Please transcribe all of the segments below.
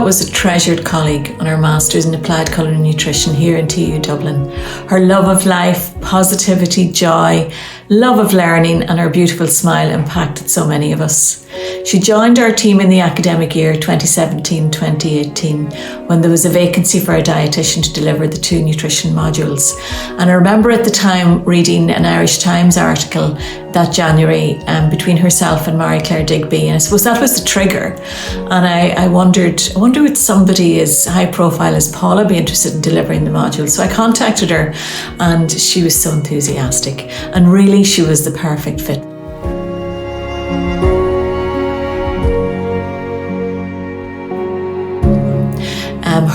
was a treasured colleague on her Masters in Applied Culinary Nutrition here in TU Dublin. Her love of life, positivity, joy, love of learning and her beautiful smile impacted so many of us. She joined our team in the academic year 2017-2018 when there was a vacancy for a dietitian to deliver the 2 nutrition modules. And I remember at the time reading an Irish Times article that January between herself and Marie-Claire Digby, and I suppose that was the trigger. And I wondered would somebody as high profile as Paula be interested in delivering the module? So I contacted her and she was so enthusiastic, and really she was the perfect fit.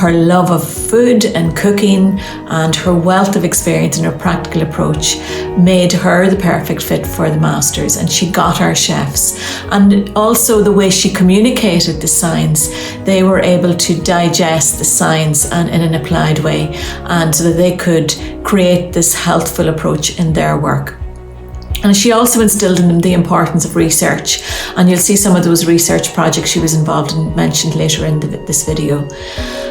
Her love of food and cooking and her wealth of experience and her practical approach made her the perfect fit for the Masters, and she got our chefs. And also the way she communicated the science, they were able to digest the science and in an applied way, and so that they could create this healthful approach in their work. And she also instilled in them the importance of research, and you'll see some of those research projects she was involved in mentioned later in this video.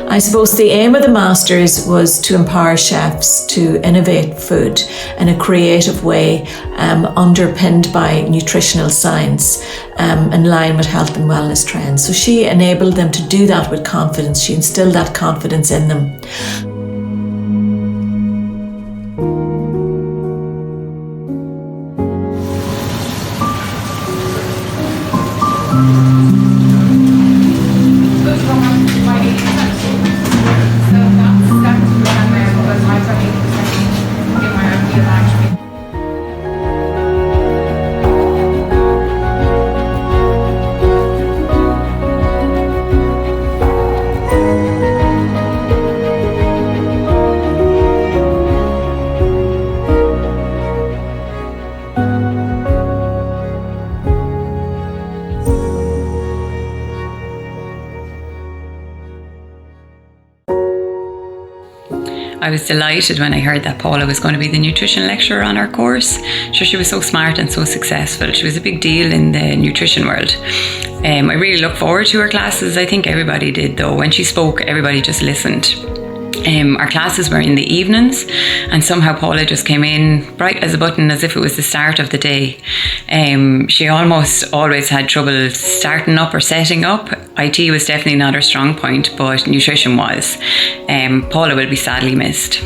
I suppose the aim of the Masters was to empower chefs to innovate food in a creative way, underpinned by nutritional science, in line with health and wellness trends. So she enabled them to do that with confidence. She instilled that confidence in them. I was delighted when I heard that Paula was going to be the nutrition lecturer on our course. Sure, she was so smart and so successful. She was a big deal in the nutrition world. I really look forward to her classes. I think everybody did though. When she spoke, everybody just listened. Our classes were in the evenings, and somehow Paula just came in bright as a button, as if it was the start of the day. She almost always had trouble starting up or setting up. IT was definitely not her strong point, but nutrition was. Paula will be sadly missed.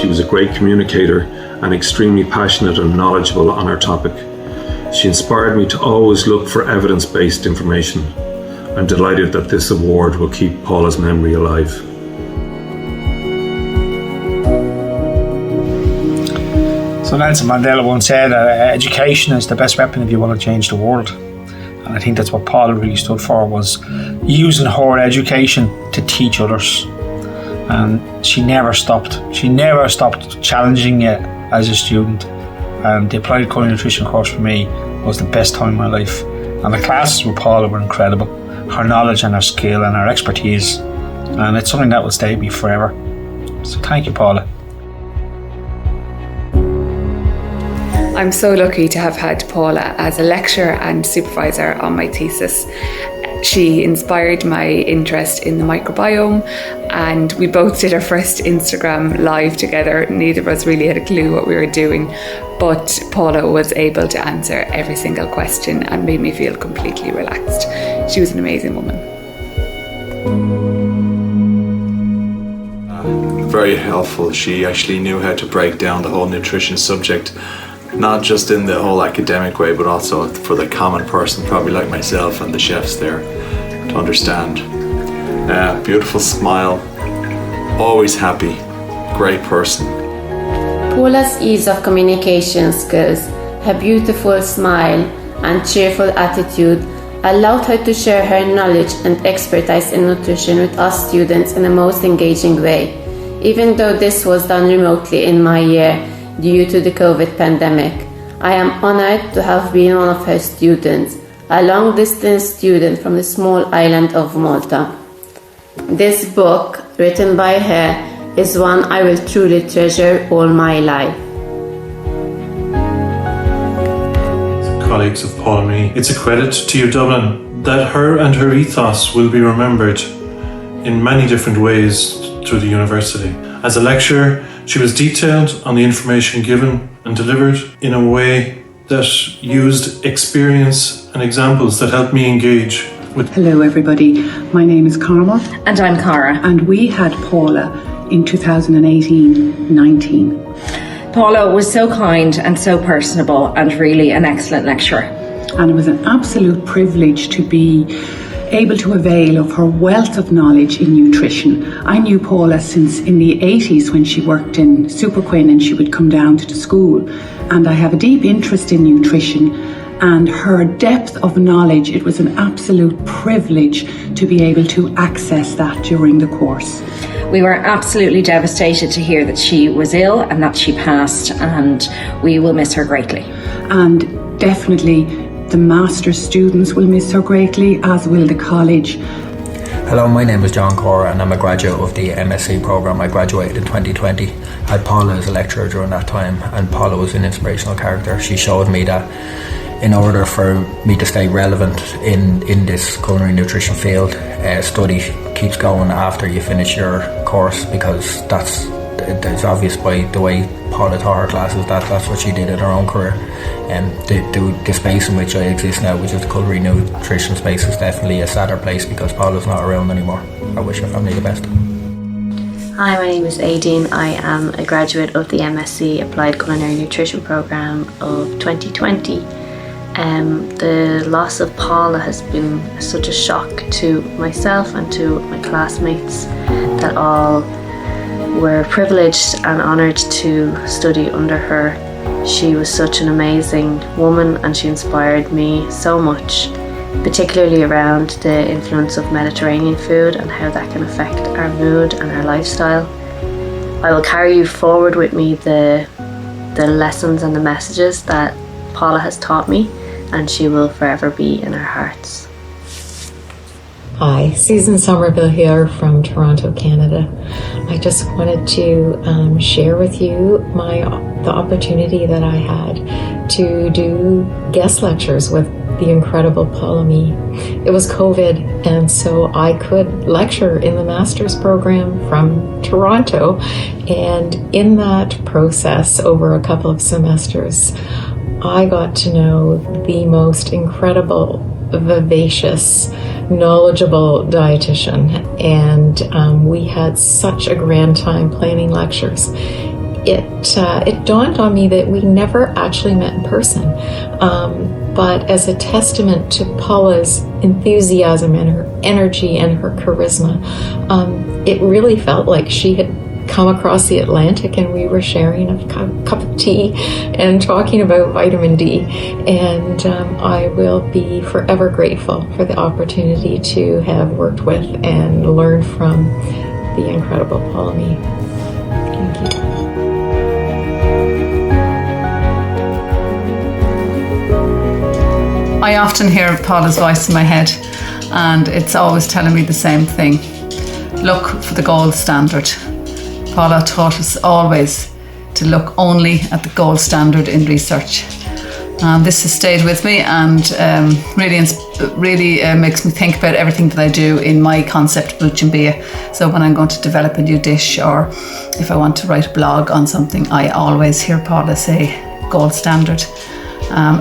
She was a great communicator and extremely passionate and knowledgeable on our topic. She inspired me to always look for evidence-based information. I'm delighted that this award will keep Paula's memory alive. So Nelson Mandela once said, education is the best weapon if you want to change the world. And I think that's what Paula really stood for, was using her education to teach others. And she never stopped. She never stopped challenging you as a student. And the Applied Culinary Nutrition course for me was the best time of my life. And the classes with Paula were incredible. Her knowledge and her skill and her expertise. And it's something that will stay with me forever. So thank you, Paula. I'm so lucky to have had Paula as a lecturer and supervisor on my thesis. She inspired my interest in the microbiome, and we both did our first Instagram live together. Neither of us really had a clue what we were doing, but Paula was able to answer every single question and made me feel completely relaxed. She was an amazing woman. Very helpful. She actually knew how to break down the whole nutrition subject, not just in the whole academic way, but also for the common person, probably like myself and the chefs there, to understand. Beautiful smile, always happy, great person. Paula's ease of communication skills, her beautiful smile and cheerful attitude allowed her to share her knowledge and expertise in nutrition with us students in the most engaging way, even though this was done remotely in my year due to the COVID pandemic. I am honored to have been one of her students, a long-distance student from the small island of Malta. This book, written by her, is one I will truly treasure all my life. Colleagues of Paula Mee, it's a credit to TU Dublin that her and her ethos will be remembered in many different ways through the university. As a lecturer, she was detailed on the information given and delivered in a way that used experience and examples that helped me engage with. Hello everybody, my name is Carmel. And I'm Cara. And we had Paula in 2018-19. Paula was so kind and so personable and really an excellent lecturer. And it was an absolute privilege to be able to avail of her wealth of knowledge in nutrition. I knew Paula since in the 80s when she worked in Super Quinn and she would come down to the school. And I have a deep interest in nutrition, and her depth of knowledge, it was an absolute privilege to be able to access that during the course. We were absolutely devastated to hear that she was ill and that she passed, and we will miss her greatly. And definitely the master's students will miss her greatly, as will the college. Hello, my name is John Cora and I'm a graduate of the MSc programme. I graduated in 2020. I had Paula as a lecturer during that time, and Paula was an inspirational character. She showed me that in order for me to stay relevant in this culinary nutrition field, study keeps going after you finish your course, because it's obvious by the way Paula taught her classes that that's what she did in her own career. And the space in which I exist now, which is the culinary nutrition space, is definitely a sadder place because Paula's not around anymore. I wish her family the best. Hi, my name is Aideen. I am a graduate of the MSc Applied Culinary Nutrition programme of 2020. The loss of Paula has been such a shock to myself and to my classmates that all were privileged and honoured to study under her. She was such an amazing woman and she inspired me so much, particularly around the influence of Mediterranean food and how that can affect our mood and our lifestyle. I will carry forward with me the lessons and the messages that Paula has taught me, and she will forever be in our hearts. Hi, Susan Somerville here from Toronto, Canada. I just wanted to share with you the opportunity that I had to do guest lectures with the incredible Paula Mee. It was COVID, and so I could lecture in the master's program from Toronto, and in that process over a couple of semesters, I got to know the most incredible, vivacious, knowledgeable dietitian, and we had such a grand time planning lectures. It dawned on me that we never actually met in person, but as a testament to Paula's enthusiasm and her energy and her charisma, it really felt like she had come across the Atlantic and we were sharing a cup of tea and talking about vitamin D, and I will be forever grateful for the opportunity to have worked with and learned from the incredible Paula Mee. Thank you. I often hear Paula's voice in my head, and it's always telling me the same thing. Look for the gold standard. Paula taught us always to look only at the gold standard in research. This has stayed with me and really makes me think about everything that I do in my concept Buchambia. So when I'm going to develop a new dish, or if I want to write a blog on something, I always hear Paula say gold standard.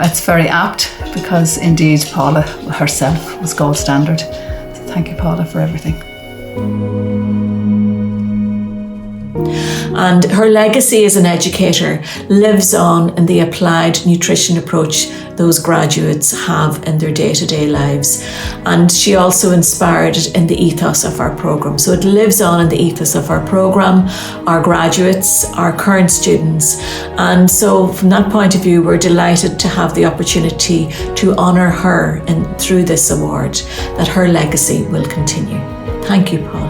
It's very apt because indeed Paula herself was gold standard. So thank you, Paula, for everything. And her legacy as an educator lives on in the applied nutrition approach those graduates have in their day-to-day lives. And she also inspired it in the ethos of our programme. So it lives on in the ethos of our programme, our graduates, our current students. And so from that point of view, we're delighted to have the opportunity to honour her through this award, that her legacy will continue. Thank you, Paula.